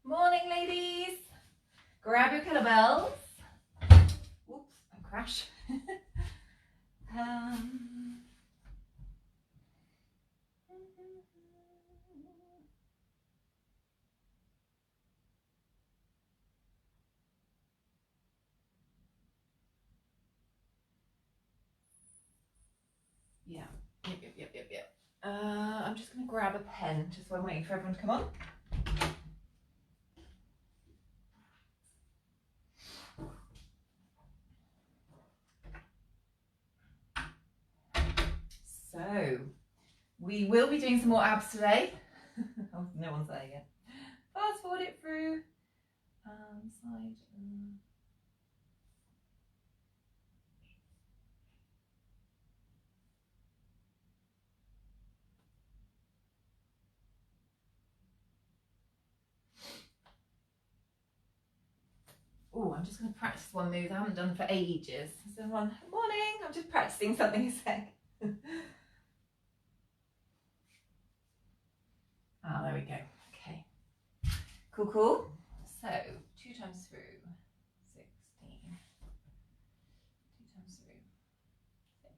Morning, ladies. Grab your kettlebells. Oops, I crashed. Yeah. Yep. I'm just going to grab a pen just while I'm waiting for everyone to come on. So, we will be doing some more abs today. Oh, no one's there yet. Fast forward it through. Side. Oh, I'm just going to practice one move I haven't done for ages. So morning, I'm just practicing something a sec. Ah, there we go. Okay. Cool. So, 2 times through, 16. 2 times through, 6.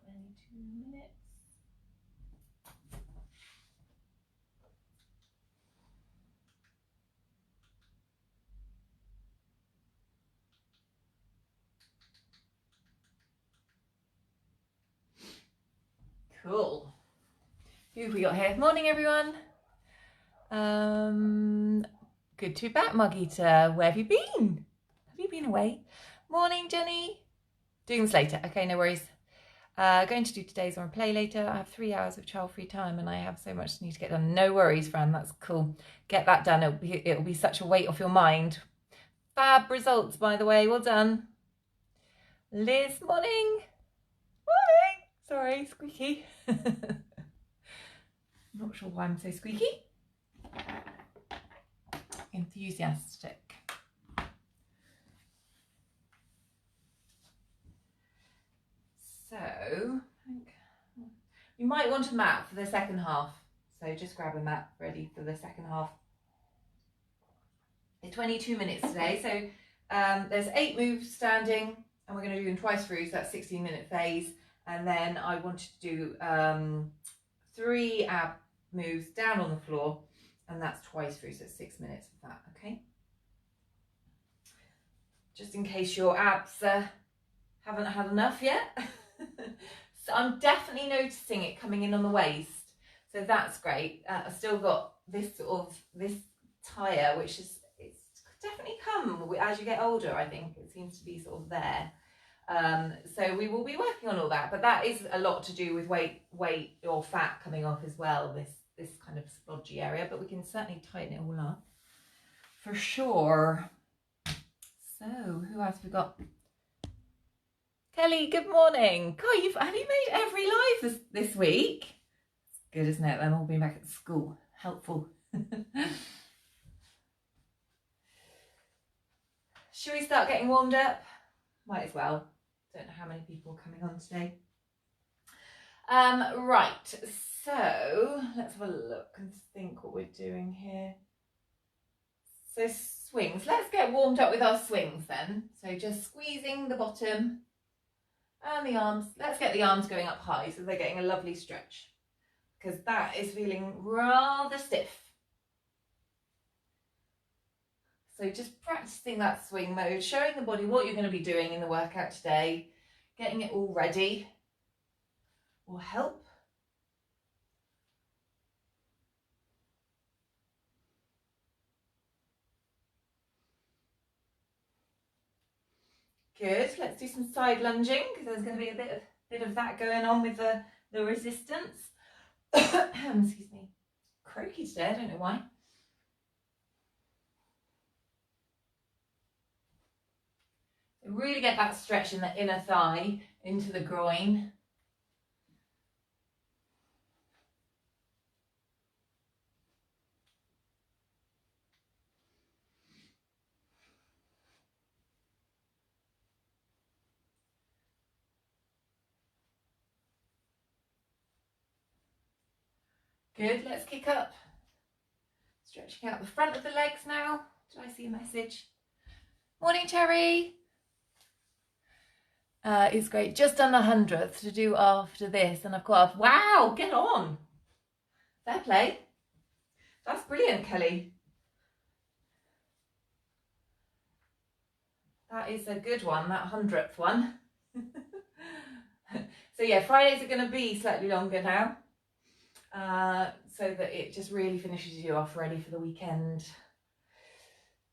22 minutes. Cool. Who have we got here? Morning, everyone. Good to be back, Margita. Where have you been? Have you been away? Morning, Jenny. Doing this later. Okay, no worries. Going to do today's on replay later. I have 3 hours of child-free time and I have so much to need to get done. No worries, Fran. That's cool. Get that done. It'll be such a weight off your mind. Fab results, by the way. Well done. Liz, morning. Sorry, squeaky. Not sure why I'm so squeaky. Enthusiastic. So, you might want a mat for the second half. So just grab a mat ready for the second half. It's 22 minutes today. So there's 8 moves standing and we're going to do them twice through. So that's 16-minute phase. And then I wanted to do 3 ab moves down on the floor, and that's twice through, so it's 6 minutes of that, okay? Just in case your abs haven't had enough yet. So I'm definitely noticing it coming in on the waist, so that's great. I've still got this this tire, which is, it's definitely come as you get older. I think it seems to be sort of there. So we will be working on all that, but that is a lot to do with weight or fat coming off as well, this kind of splodgy area, but we can certainly tighten it all up for sure. So who else we got? Kelly, good morning. God, have you made every live this week? It's good, isn't it? Them all being back at school. Helpful. Should we start getting warmed up? Might as well. Don't know how many people are coming on today. Right, so let's have a look and think what we're doing here. So swings, let's get warmed up with our swings then. So just squeezing the bottom and the arms. Let's get the arms going up high so they're getting a lovely stretch, because that is feeling rather stiff. So just practicing that swing mode, showing the body what you're going to be doing in the workout today, getting it all ready will help. Good, let's do some side lunging, because there's going to be a bit of that going on with the resistance. Excuse me. Croaky today, I don't know why. Really get that stretch in the inner thigh into the groin. Good, let's kick up. Stretching out the front of the legs now. Did I see a message? Morning, Cherry. It's great. Just done 100th to do after this, and I've got a, wow, get on. Fair play. That's brilliant, Kelly. That is a good one, that 100th one. So yeah, Fridays are going to be slightly longer now, so that it just really finishes you off ready for the weekend.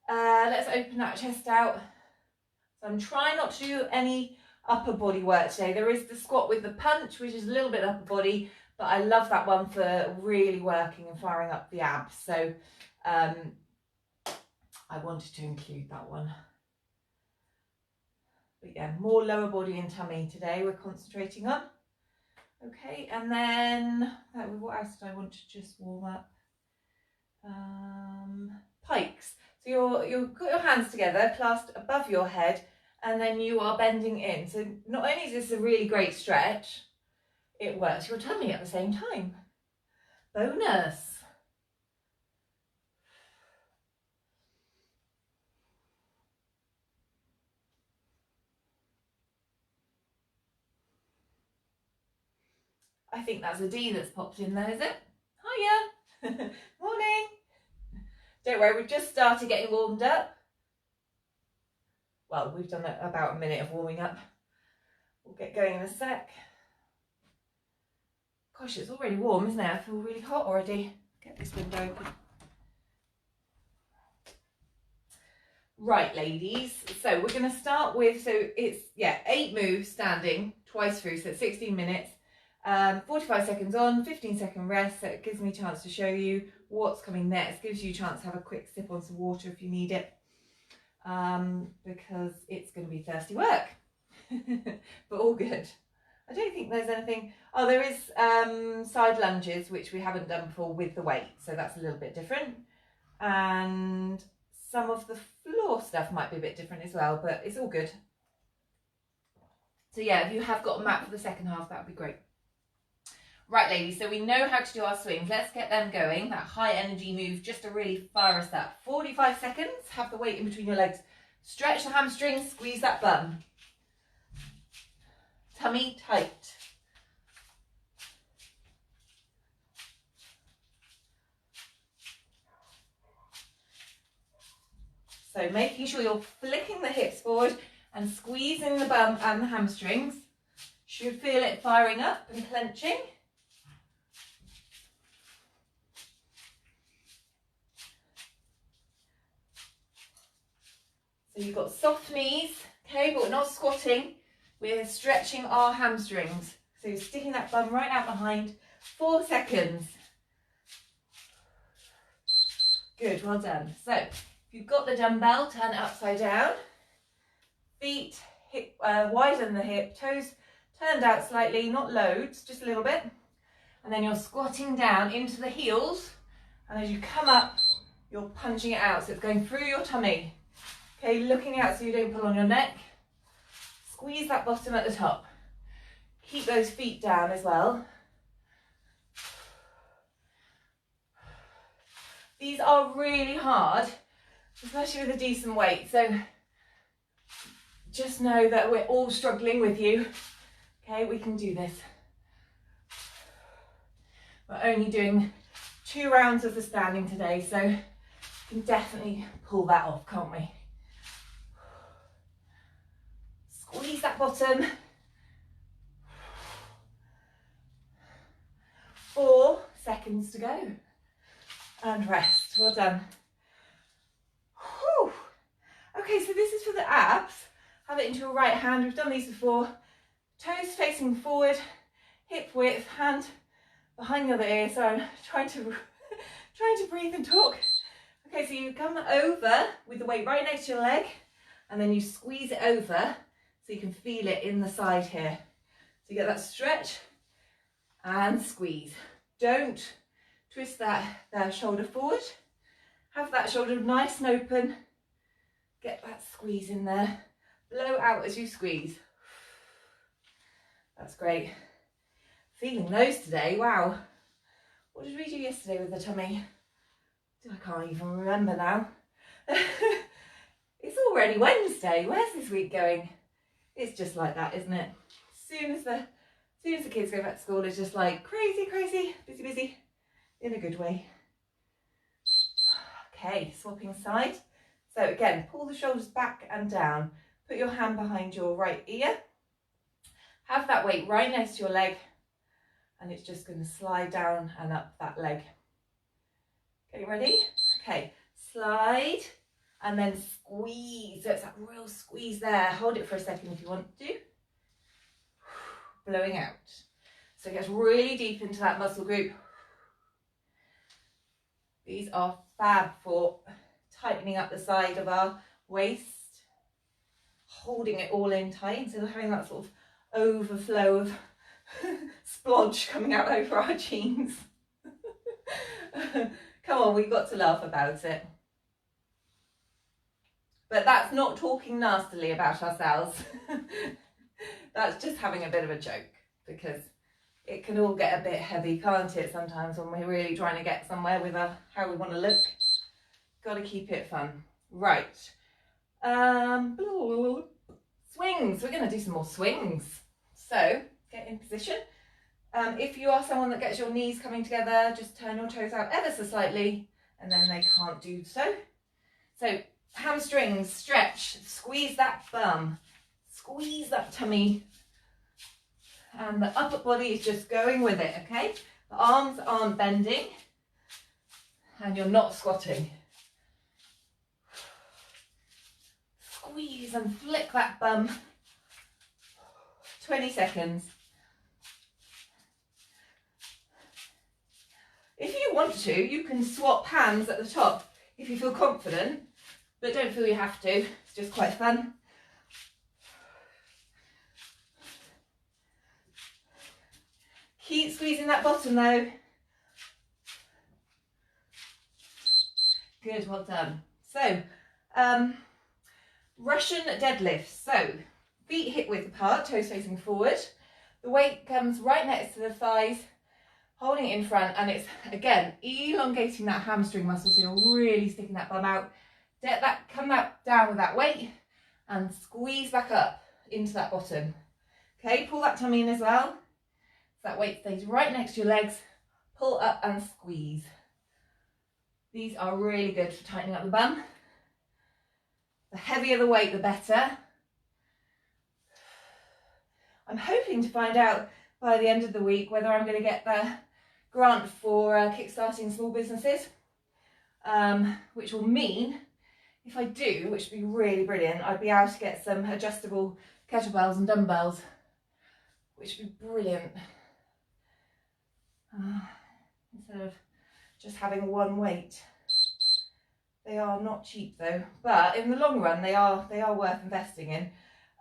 Let's open that chest out. So I'm trying not to do any upper body work today. There is the squat with the punch, which is a little bit upper body, but I love that one for really working and firing up the abs. So I wanted to include that one. But yeah, more lower body and tummy today we're concentrating on. Okay, and then what else did I want to just warm up? Pikes. So you've got your hands together, clasped above your head, and then you are bending in. So not only is this a really great stretch, it works your tummy at the same time. Bonus. I think that's a D that's popped in there, is it? Hiya. Morning. Don't worry, we've just started getting warmed up. Well, we've done about a minute of warming up. We'll get going in a sec. Gosh, it's already warm, isn't it? I feel really hot already. Get this window open. Right, ladies. So we're going to start with, so it's, 8 moves standing, twice through, so it's 16 minutes. 45 seconds on, 15-second rest, so it gives me a chance to show you what's coming next. Gives you a chance to have a quick sip on some water if you need it, because it's going to be thirsty work, but all good. I don't think there's anything, oh, there is side lunges, which we haven't done before with the weight, so that's a little bit different, and some of the floor stuff might be a bit different as well, but it's all good. So yeah, if you have got a mat for the second half, that would be great. Right, ladies, so we know how to do our swings. Let's get them going. That high energy move just to really fire us up. 45 seconds, have the weight in between your legs. Stretch the hamstrings, squeeze that bum. Tummy tight. So making sure you're flicking the hips forward and squeezing the bum and the hamstrings. Should feel it firing up and clenching. So you've got soft knees, okay, but we're not squatting. We're stretching our hamstrings. So sticking that bum right out behind. 4 seconds. Good, well done. So if you've got the dumbbell, turn it upside down. Feet hip, widen the hip, toes turned out slightly, not loads, just a little bit. And then you're squatting down into the heels. And as you come up, you're punching it out. So it's going through your tummy. Okay, looking out so you don't pull on your neck. Squeeze that bottom at the top. Keep those feet down as well. These are really hard, especially with a decent weight. So just know that we're all struggling with you. Okay, we can do this. We're only doing 2 rounds of the standing today, so we can definitely pull that off, can't we? Squeeze that bottom. 4 seconds to go. And rest. Well done. Whew. Okay, so this is for the abs. Have it into your right hand. We've done these before. Toes facing forward, hip width, hand behind the other ear. So I'm trying to breathe and talk. Okay, so you come over with the weight right next to your leg, and then you squeeze it over so you can feel it in the side here. So you get that stretch and squeeze. Don't twist that shoulder forward. Have that shoulder nice and open. Get that squeeze in there. Blow out as you squeeze. That's great. Feeling those today, wow. What did we do yesterday with the tummy? I can't even remember now. It's already Wednesday. Where's this week going? It's just like that, isn't it? As soon as the kids go back to school, it's just like crazy, crazy, busy, busy, in a good way. Okay, swapping side. So again, pull the shoulders back and down. Put your hand behind your right ear. Have that weight right next to your leg, and it's just going to slide down and up that leg. Okay, ready? Okay, slide and then squeeze. So it's that real squeeze there. Hold it for a second if you want to. Blowing out. So it gets really deep into that muscle group. These are fab for tightening up the side of our waist, holding it all in tight instead of having that sort of overflow of splodge coming out over our jeans. Come on, we've got to laugh about it. But that's not talking nastily about ourselves. That's just having a bit of a joke, because it can all get a bit heavy, can't it, sometimes when we're really trying to get somewhere with how we want to look. Got to keep it fun. Right. Swings. We're going to do some more swings. So get in position. If you are someone that gets your knees coming together, just turn your toes out ever so slightly, and then they can't do so. So hamstrings, stretch, squeeze that bum, squeeze that tummy, and the upper body is just going with it, okay? The arms aren't bending, and you're not squatting. Squeeze and flick that bum. 20 seconds. If you want to, you can swap hands at the top if you feel confident, but don't feel you have to. It's just quite fun. Keep squeezing that bottom though. Good, well done. So, Russian deadlifts. So, feet hip width apart, toes facing forward. The weight comes right next to the thighs, holding it in front, and it's, again, elongating that hamstring muscle, so you're really sticking that bum out. Come down with that weight, and squeeze back up into that bottom. Okay, pull that tummy in as well, so that weight stays right next to your legs. Pull up and squeeze. These are really good for tightening up the bum. The heavier the weight, the better. I'm hoping to find out by the end of the week whether I'm going to get the grant for kickstarting small businesses, which will mean, if I do, which would be really brilliant, I'd be able to get some adjustable kettlebells and dumbbells, which would be brilliant. Instead of just having one weight. They are not cheap though, but in the long run they are worth investing in.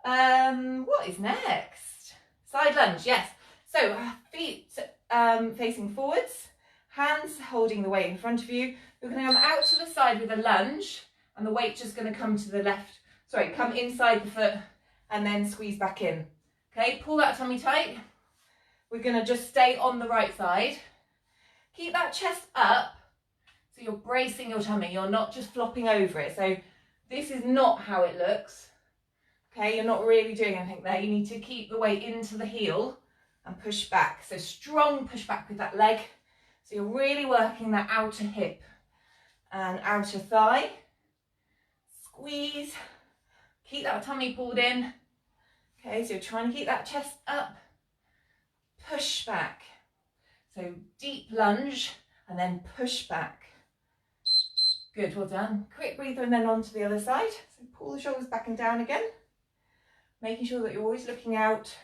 What is next? Side lunge, yes. So feet facing forwards, hands holding the weight in front of you. You're going to come out to the side with a lunge, and the weight just going to come to the left. Sorry, come inside the foot and then squeeze back in. Okay, pull that tummy tight. We're going to just stay on the right side. Keep that chest up, so you're bracing your tummy. You're not just flopping over it. So this is not how it looks. Okay, you're not really doing anything there. You need to keep the weight into the heel and push back. So strong push back with that leg. So you're really working that outer hip and outer thigh. Squeeze. Keep that tummy pulled in. Okay, so you're trying to keep that chest up. Push back. So deep lunge and then push back. Good, well done. Quick breather and then on to the other side. So pull the shoulders back and down again. Making sure that you're always looking out.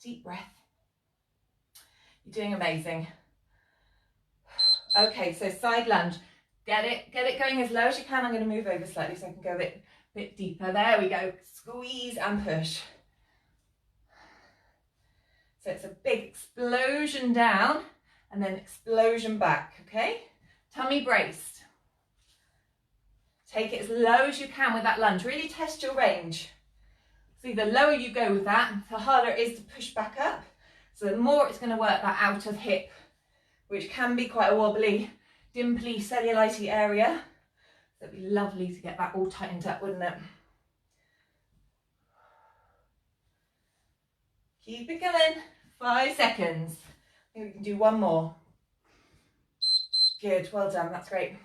Deep breath. You're doing amazing. Okay, so side lunge. Get it going as low as you can. I'm going to move over slightly so I can go a bit deeper. There we go. Squeeze and push. So it's a big explosion down and then explosion back, okay? Tummy braced. Take it as low as you can with that lunge. Really test your range. See, the lower you go with that, the harder it is to push back up. So the more it's going to work that out of hip, which can be quite a wobbly, dimply, cellulite area. So it'd be lovely to get that all tightened up, wouldn't it? Keep it going. 5 seconds. Maybe we can do one more. Good, well done, that's great.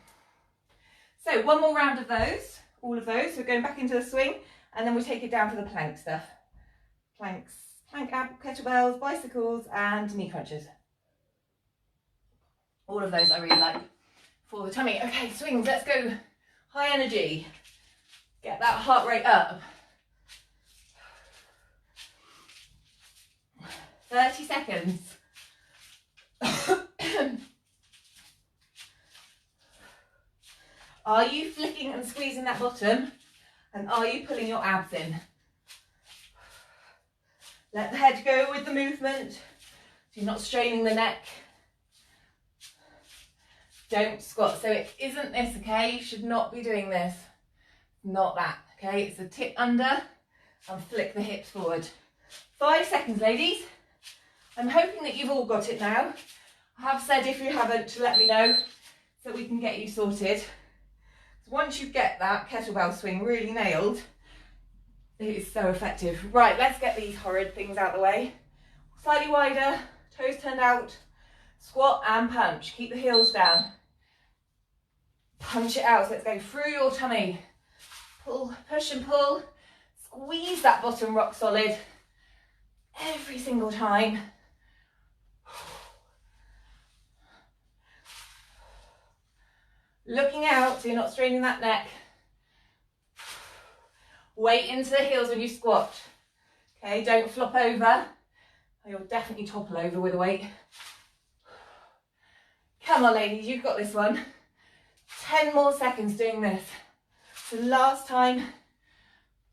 So one more round of those, all of those. So going back into the swing, and then we take it down to the plank stuff. Planks, plank ab, kettlebells, bicycles, and knee crunches. All of those I really like for the tummy. Okay, swings, let's go. High energy. Get that heart rate up. 30 seconds. Are you flicking and squeezing that bottom? And are you pulling your abs in? Let the head go with the movement. So you're not straining the neck. Don't squat. So it isn't this, okay? You should not be doing this. Not that, okay? It's a tip under and flick the hips forward. 5 seconds, ladies. I'm hoping that you've all got it now. I have said if you haven't to let me know so we can get you sorted. So once you get that kettlebell swing really nailed, it is so effective. Right, let's get these horrid things out of the way. Slightly wider, toes turned out, squat and punch. Keep the heels down. Punch it out, so let's go through your tummy. Pull, push and pull. Squeeze that bottom rock solid every single time. Looking out so you're not straining that neck. Weight into the heels when you squat. Okay, don't flop over. You'll definitely topple over with a weight. Come on, ladies, you've got this one. 10 more seconds doing this. The last time.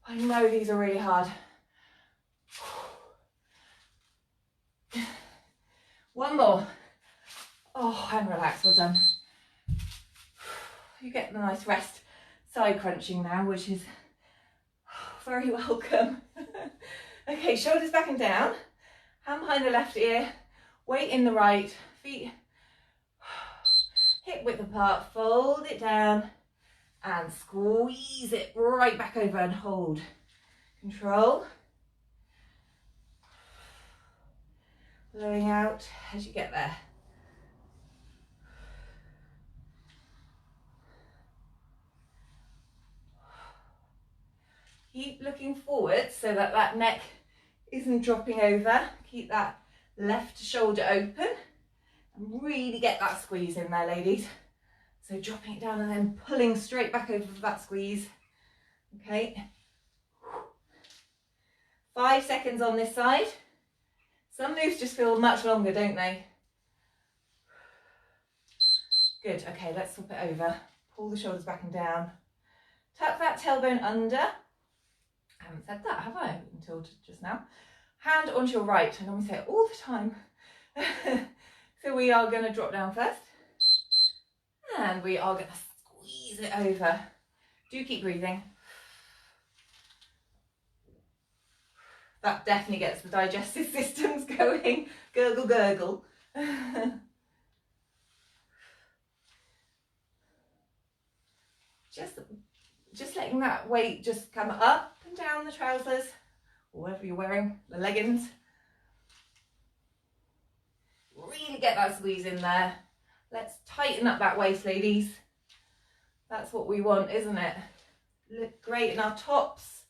I know these are really hard. One more. Oh, and relax, well done. You get the nice rest side crunching now, which is very welcome. Okay, shoulders back and down. Hand behind the left ear. Weight in the right. Feet hip width apart. Fold it down and squeeze it right back over and hold. Control. Blowing out as you get there. Keep looking forward so that that neck isn't dropping over. Keep that left shoulder open and really get that squeeze in there, ladies. So dropping it down and then pulling straight back over for that squeeze. Okay. 5 seconds on this side. Some moves just feel much longer, don't they? Good. Okay, let's swap it over. Pull the shoulders back and down. Tuck that tailbone under. I haven't said that, have I, until just now? Hand onto your right. I normally say it all the time. So we are going to drop down first. And we are going to squeeze it over. Do keep breathing. That definitely gets the digestive systems going. Gurgle, gurgle. Just letting that weight just come up and down the trousers, or whatever you're wearing, the leggings. Really get that squeeze in there. Let's tighten up that waist, ladies. That's what we want, isn't it? Look great in our tops.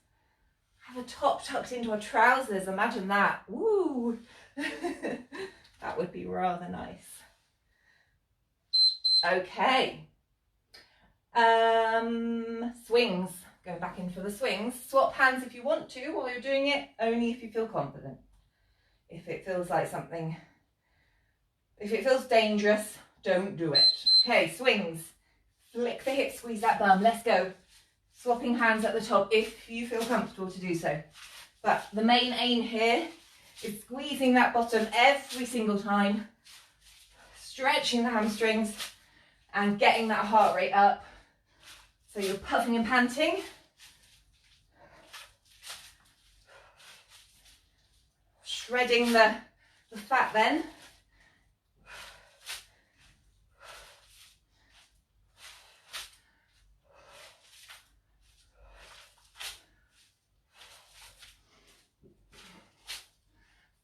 Have a top tucked into our trousers. Imagine that. Woo! That would be rather nice. Okay. Swings. Go back in for the swings. Swap hands if you want to while you're doing it, only if you feel confident. If it feels like something, if it feels dangerous, don't do it. Okay, swings. Flick the hips, squeeze that bum. Let's go. Swapping hands at the top if you feel comfortable to do so. But the main aim here is squeezing that bottom every single time, stretching the hamstrings and getting that heart rate up. So you're puffing and panting. Shredding the the fat then.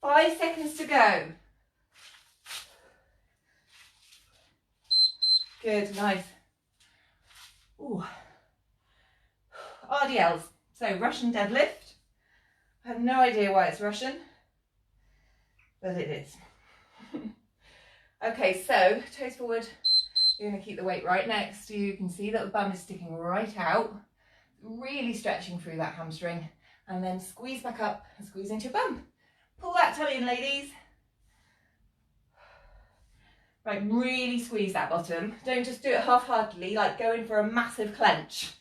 Five seconds to go. Good, nice. Ooh. RDLs, so Russian deadlift. I have no idea why it's Russian, but it is. Okay, so toes forward. You're going to keep the weight right next to you. You can see that the bum is sticking right out, really stretching through that hamstring, and then squeeze back up and squeeze into your bum. Pull that tummy in, ladies. Right, really squeeze that bottom. Don't just do it half-heartedly, like going for a massive clench.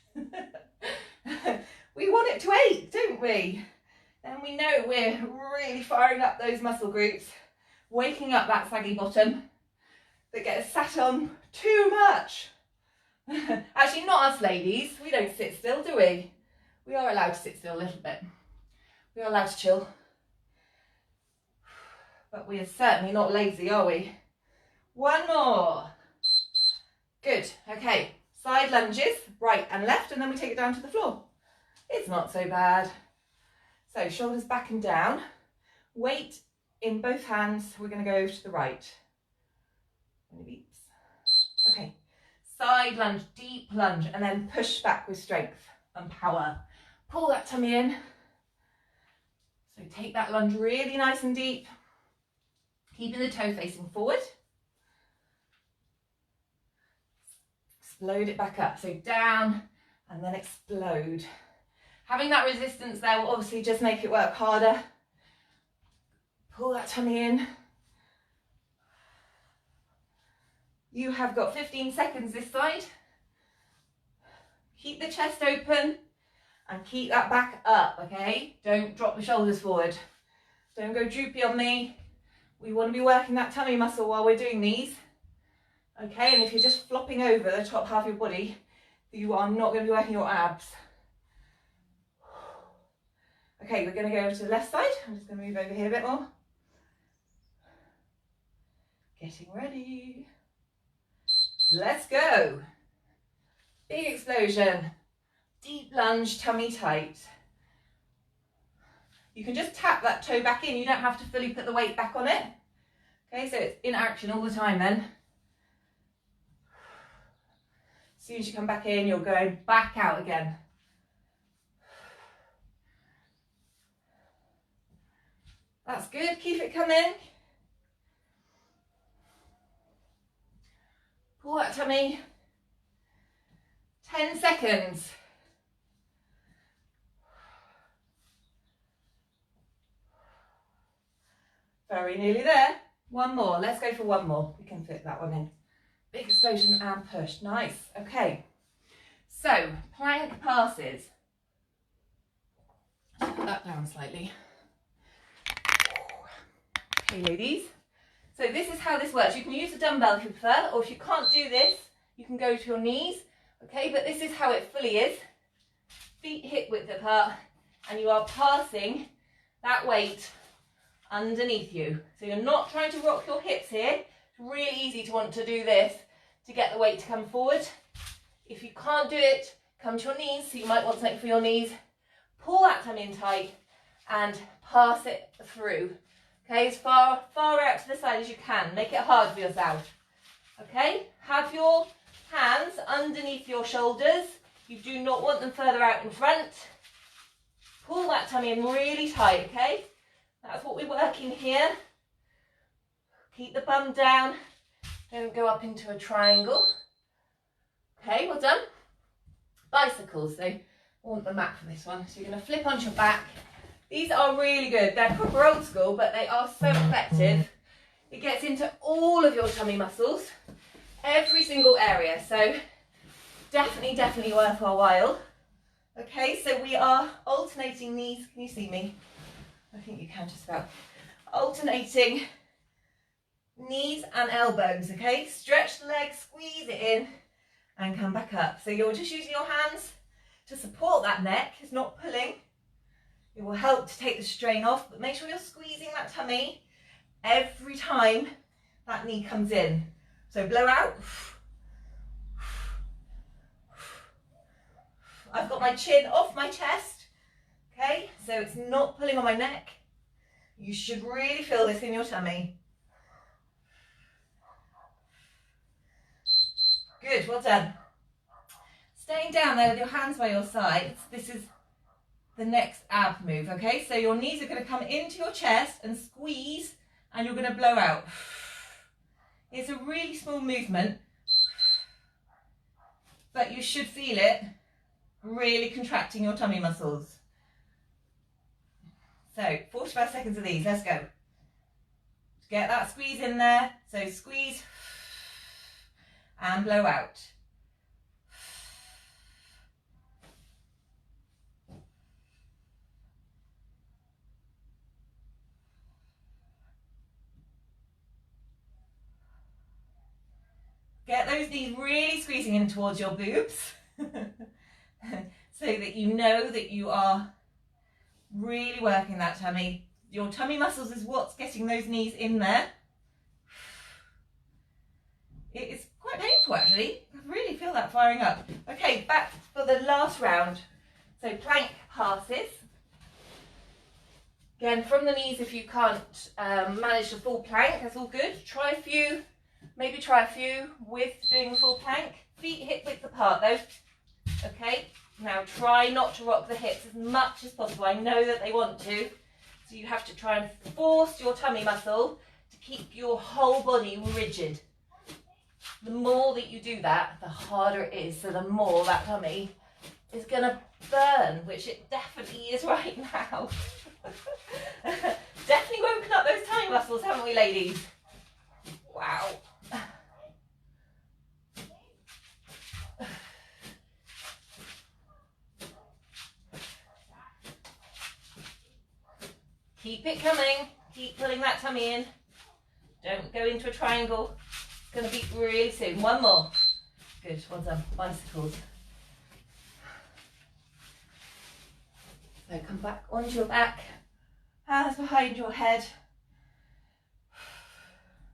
We want it to ache, don't we? Then we know we're really firing up those muscle groups, waking up that saggy bottom that gets sat on too much. Actually, not us ladies. We don't sit still, do we? We are allowed to sit still a little bit. We are allowed to chill. But we are certainly not lazy, are we? One more. Good. Okay. Side lunges, right and left, and then we take it down to the floor. It's not so bad. So shoulders back and down. Weight in both hands. We're going to go to the right. Beeps. Okay. Side lunge, deep lunge, and then push back with strength and power. Pull that tummy in. So take that lunge really nice and deep. Keeping the toe facing forward. Explode it back up. So down and then explode. Having that resistance there will obviously just make it work harder. Pull that tummy in. You have got 15 seconds this side. Keep the chest open and keep that back up, okay? Don't drop the shoulders forward. Don't go droopy on me. We want to be working that tummy muscle while we're doing these. Okay, and if you're just flopping over the top half of your body, you are not going to be working your abs. Okay, we're going to go to the left side. I'm just going to move over here a bit more. Getting ready. Let's go. Big explosion. Deep lunge, tummy tight. You can just tap that toe back in. You don't have to fully put the weight back on it. Okay, so it's in action all the time then. As soon as you come back in, you're going back out again. That's good. Keep it coming. Pull that tummy. 10 seconds. Very nearly there. One more. Let's go for one more. We can fit that one in. Big explosion and push. Nice. Okay. So, plank passes. Let's put that down slightly. Okay, ladies. So this is how this works. You can use a dumbbell if you prefer, or if you can't do this, you can go to your knees. Okay, but this is how it fully is. Feet hip width apart, and you are passing that weight underneath you. So you're not trying to rock your hips here. It's really easy to want to do this to get the weight to come forward. If you can't do it, come to your knees. So you might want something for your knees. Pull that tummy in tight and pass it through. Okay, as far out to the side as you can. Make it hard for yourself. Okay, have your hands underneath your shoulders. You do not want them further out in front. Pull that tummy in really tight, okay? That's what we're working here. Keep the bum down. Don't go up into a triangle. Okay, well done. Bicycles, so I want the mat for this one. So you're going to flip onto your back. These are really good. They're proper old school, but they are so effective. It gets into all of your tummy muscles, every single area. So definitely worth our while. Okay, so we are alternating these. Can you see me? I think you can just about. Alternating knees and elbows, okay? Stretch the legs, squeeze it in, and come back up. So you're just using your hands to support that neck. It's not pulling. It will help to take the strain off, but make sure you're squeezing that tummy every time that knee comes in. So blow out. I've got my chin off my chest, okay? So it's not pulling on my neck. You should really feel this in your tummy. Good, well done. Staying down there with your hands by your sides, this is the next ab move, okay? So your knees are going to come into your chest and squeeze, and you're going to blow out. It's a really small movement, but you should feel it really contracting your tummy muscles. So 45 seconds of these, let's go. Get that squeeze in there. So squeeze and blow out. Get those knees really squeezing in towards your boobs so that you know that you are really working that tummy. Your tummy muscles is what's getting those knees in there. It is quite painful actually. I really feel that firing up. Okay, back for the last round. So plank passes. Again, from the knees if you can't manage the full plank, that's all good. Try a few, maybe try a few with doing the full plank. Feet hip width apart though. Okay, now try not to rock the hips as much as possible. I know that they want to, so you have to try and force your tummy muscle to keep your whole body rigid. The more that you do that, the harder it is, so the more that tummy is going to burn, which it definitely is right now. Definitely woken up those tummy muscles, haven't we, ladies? Wow. Keep it coming. Keep pulling that tummy in. Don't go into a triangle. It's going to be really soon. One more. Good. Well done. Bicycles. So come back onto your back. Hands behind your head.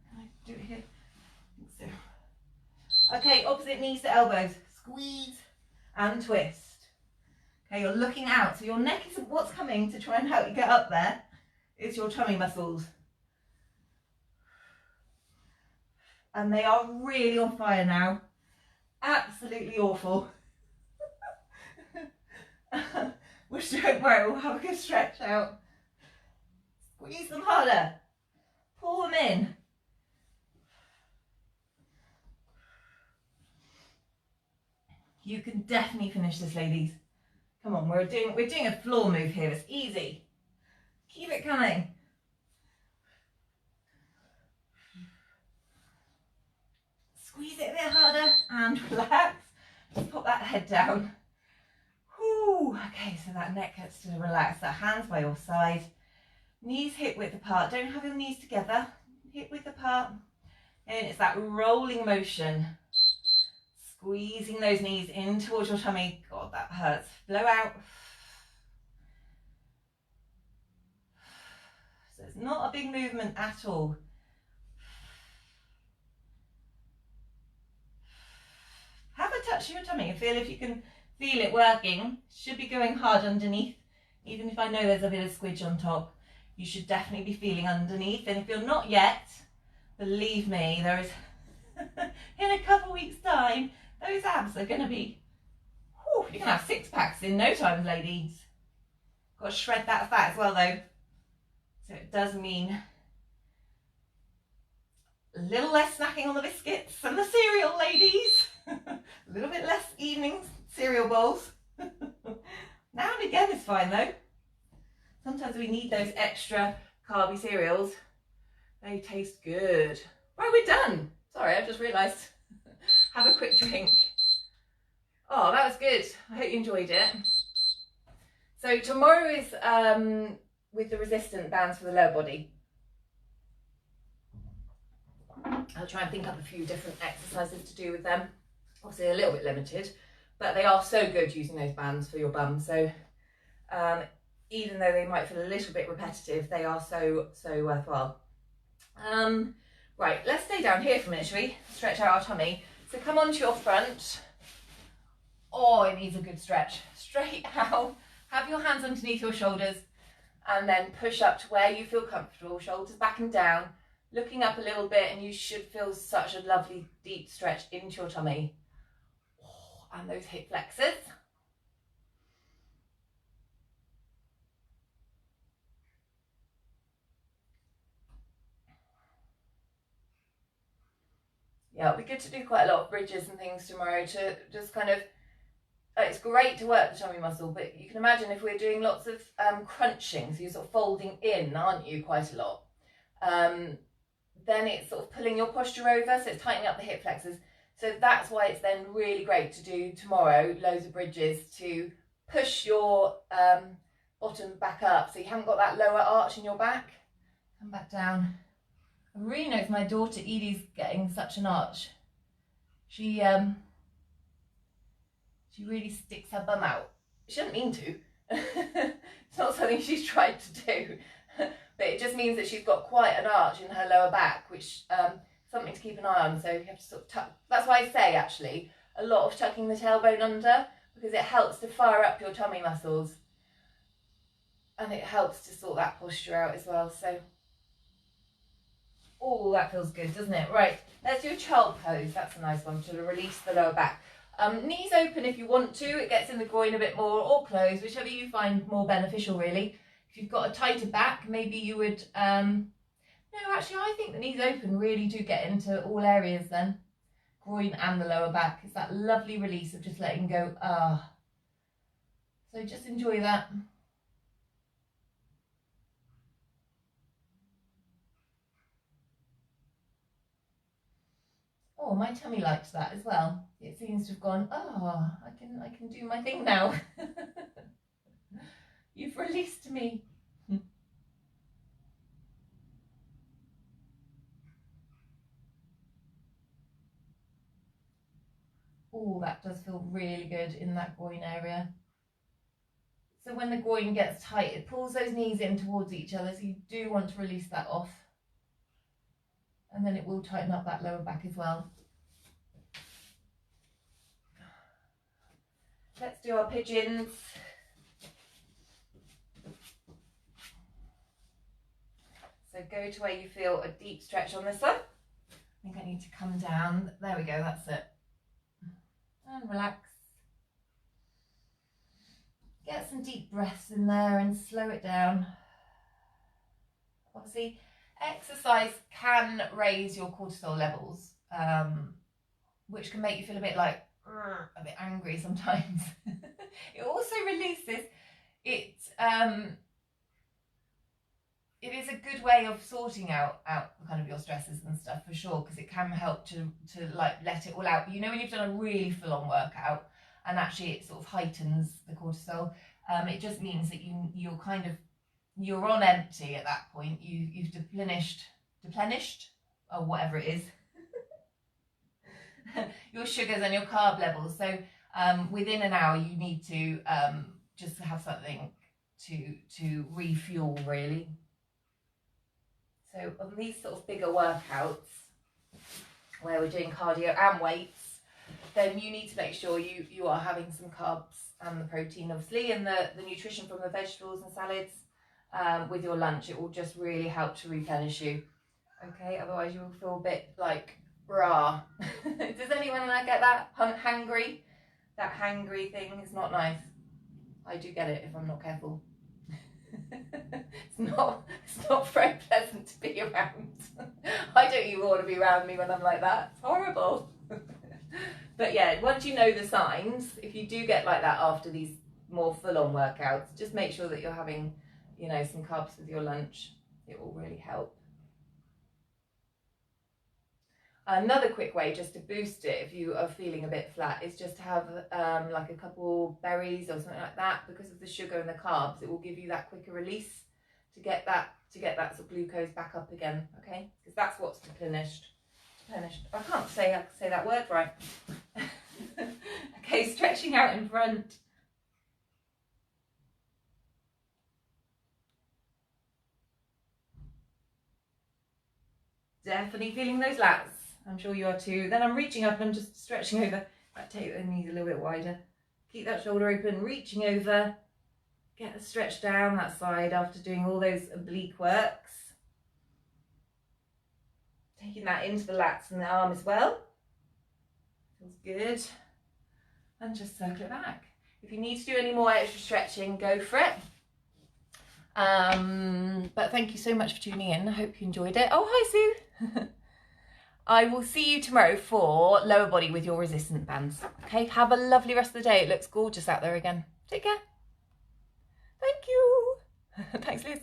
Can I do it here? I think so. Okay, opposite knees to elbows. Squeeze and twist. Okay, you're looking out. So your neck isn't what's coming to try and help you get up there. It's your tummy muscles. And they are really on fire now. Absolutely awful. Which, don't worry, we'll have a good stretch out. Squeeze them harder. Pull them in. You can definitely finish this, ladies. Come on, we're doing a floor move here. It's easy. Keep it coming. Squeeze it a bit harder and relax. Just put that head down. Whew. Okay, so that neck gets to relax. That hands by your side. Knees hip width apart. Don't have your knees together. Hip width apart. And it's that rolling motion. Squeezing those knees in towards your tummy. God, that hurts. Blow out. So it's not a big movement at all. Have a touch of your tummy and feel if you can feel it working. Should be going hard underneath. Even if I know there's a bit of squidge on top, you should definitely be feeling underneath. And if you're not yet, believe me, there is in a couple weeks time, those abs are going to be, whew, you can have 6 packs in no time, ladies. Got to shred that fat as well though. So it does mean a little less snacking on the biscuits and the cereal, ladies. A little bit less evening cereal bowls. Now and again is fine though. Sometimes we need those extra carby cereals. They taste good. Right, we're done. Sorry, I've just realised. Have a quick drink. Oh, that was good. I hope you enjoyed it. So tomorrow is with the resistant bands for the lower body. I'll try and think up a few different exercises to do with them. Obviously a little bit limited, but they are so good using those bands for your bum. So even though they might feel a little bit repetitive, they are so worthwhile. Right, let's stay down here for a minute, shall we? Stretch out our tummy. So come onto your front. Oh, it needs a good stretch. Straight out. Have your hands underneath your shoulders and then push up to where you feel comfortable. Shoulders back and down. Looking up a little bit, and you should feel such a lovely deep stretch into your tummy. Oh, and those hip flexors. Yeah, it'll be good to do quite a lot of bridges and things tomorrow to just kind of, it's great to work the tummy muscle, but you can imagine if we're doing lots of crunching, so you're sort of folding in, aren't you, quite a lot, then it's sort of pulling your posture over, so it's tightening up the hip flexors. So that's why it's then really great to do tomorrow, loads of bridges to push your bottom back up, so you haven't got that lower arch in your back. Come back down. I really notice my daughter Edie's getting such an arch. She really sticks her bum out. She doesn't mean to. It's not something she's tried to do, but it just means that she's got quite an arch in her lower back, which something to keep an eye on. So you have to sort of tuck. That's why I say actually a lot of tucking the tailbone under, because it helps to fire up your tummy muscles, and it helps to sort that posture out as well. So. Oh, that feels good, doesn't it? Right, let's do a child pose. That's a nice one to release the lower back. Knees open if you want to. It gets in the groin a bit more, or closed, whichever you find more beneficial, really. If you've got a tighter back, maybe you would... no, actually, I think the knees open really do get into all areas then. Groin and the lower back. It's that lovely release of just letting go. So just enjoy that. Oh, my tummy liked that as well. It seems to have gone, oh, I can do my thing now. You've released me. Oh, that does feel really good in that groin area. So when the groin gets tight, it pulls those knees in towards each other, so you do want to release that off. And then it will tighten up that lower back as well. Let's do our pigeons. So go to where you feel a deep stretch on this one. I think I need to come down. There we go, that's it. And relax. Get some deep breaths in there and slow it down. Obviously, exercise can raise your cortisol levels, which can make you feel a bit like a bit angry sometimes. It also releases it. It is a good way of sorting out kind of your stresses and stuff for sure, because it can help to like let it all out. But you know, when you've done a really full-on workout and actually it sort of heightens the cortisol, it just means that you're on empty at that point. You've deplenished or whatever it is your sugars and your carb levels. So within an hour you need to just have something to refuel, really. So on these sort of bigger workouts where we're doing cardio and weights, then you need to make sure you are having some carbs and the protein, obviously, and the nutrition from the vegetables and salads with your lunch. It will just really help to replenish you. Okay, otherwise you will feel a bit like rah. Does anyone like get that? Hangry? That hangry thing is not nice. I do get it if I'm not careful. It's not very pleasant to be around. I don't even want to be around me when I'm like that. It's horrible. But yeah, once you know the signs, if you do get like that after these more full-on workouts, just make sure that you're having, you know, some carbs with your lunch. It will really help. Another quick way just to boost it if you are feeling a bit flat is just to have like a couple berries or something like that. Because of the sugar and the carbs, it will give you that quicker release to get that sort of glucose back up again. Okay, because that's what's deplenished. I can't say that word right. Okay, stretching out in front. Definitely feeling those lats. I'm sure you are too. Then I'm reaching up and just stretching over. I take the knees a little bit wider. Keep that shoulder open, reaching over. Get a stretch down that side after doing all those oblique works. Taking that into the lats and the arm as well. Feels good. And just circle it back. If you need to do any more extra stretching, go for it. But thank you so much for tuning in. I hope you enjoyed it. Oh, hi Sue. I will see you tomorrow for lower body with your resistant bands. Okay, have a lovely rest of the day. It looks gorgeous out there again. Take care. Thank you. Thanks, Liz.